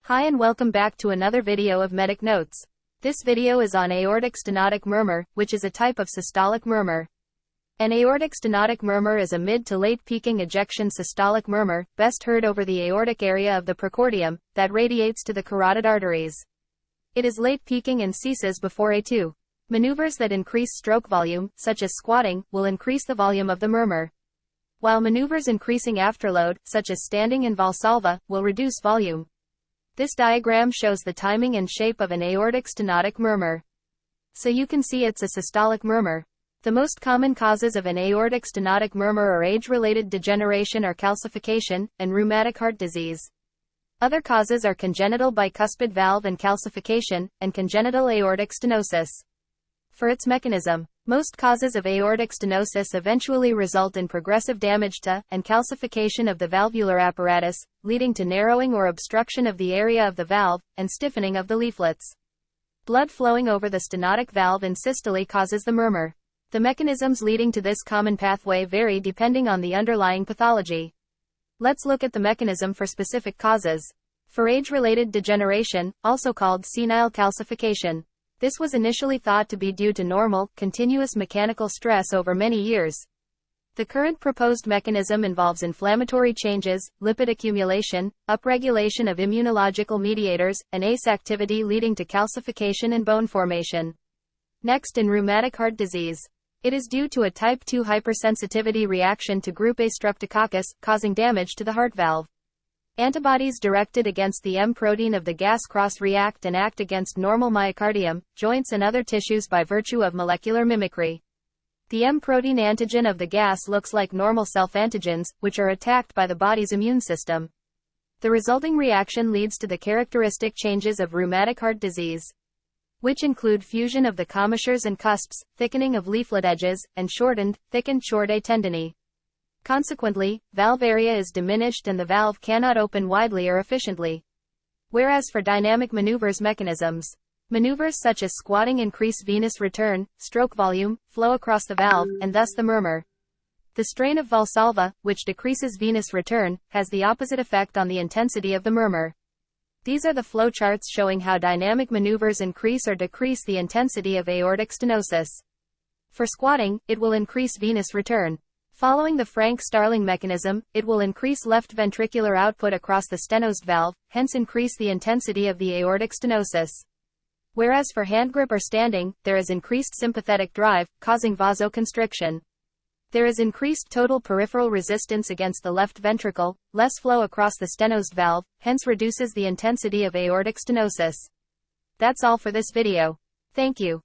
Hi and welcome back to another video of Medic Notes. This video is on aortic stenotic murmur, which is a type of systolic murmur. An aortic stenotic murmur is a mid to late peaking ejection systolic murmur, best heard over the aortic area of the precordium, that radiates to the carotid arteries. It is late peaking and ceases before A2. Maneuvers that increase stroke volume, such as squatting, will increase the volume of the murmur. While maneuvers increasing afterload, such as standing and Valsalva, will reduce volume. This diagram shows the timing and shape of an aortic stenotic murmur. So you can see it's a systolic murmur. The most common causes of an aortic stenotic murmur are age-related degeneration or calcification, and rheumatic heart disease. Other causes are congenital bicuspid valve and calcification, and congenital aortic stenosis. For its mechanism, most causes of aortic stenosis eventually result in progressive damage to, and calcification of the valvular apparatus, leading to narrowing or obstruction of the area of the valve, and stiffening of the leaflets. Blood flowing over the stenotic valve in systole causes the murmur. The mechanisms leading to this common pathway vary depending on the underlying pathology. Let's look at the mechanism for specific causes. For age-related degeneration, also called senile calcification. This was initially thought to be due to normal, continuous mechanical stress over many years. The current proposed mechanism involves inflammatory changes, lipid accumulation, upregulation of immunological mediators, and ACE activity leading to calcification and bone formation. Next, in rheumatic heart disease. It is due to a type 2 hypersensitivity reaction to group A streptococcus, causing damage to the heart valve. Antibodies directed against the M protein of the gas cross-react and act against normal myocardium, joints and other tissues by virtue of molecular mimicry. The M protein antigen of the gas looks like normal self-antigens, which are attacked by the body's immune system. The resulting reaction leads to the characteristic changes of rheumatic heart disease, which include fusion of the commissures and cusps, thickening of leaflet edges, and thickened short A tendinae. Consequently, valve area is diminished and the valve cannot open widely or efficiently. Whereas for dynamic maneuvers mechanisms, maneuvers such as squatting increase venous return, stroke volume, flow across the valve, and thus the murmur. The strain of Valsalva, which decreases venous return, has the opposite effect on the intensity of the murmur. These are the flow charts showing how dynamic maneuvers increase or decrease the intensity of aortic stenosis. For squatting, it will increase venous return. Following the Frank-Starling mechanism, it will increase left ventricular output across the stenosed valve, hence increase the intensity of the aortic stenosis. Whereas for handgrip or standing, there is increased sympathetic drive, causing vasoconstriction. There is increased total peripheral resistance against the left ventricle, less flow across the stenosed valve, hence reduces the intensity of aortic stenosis. That's all for this video. Thank you.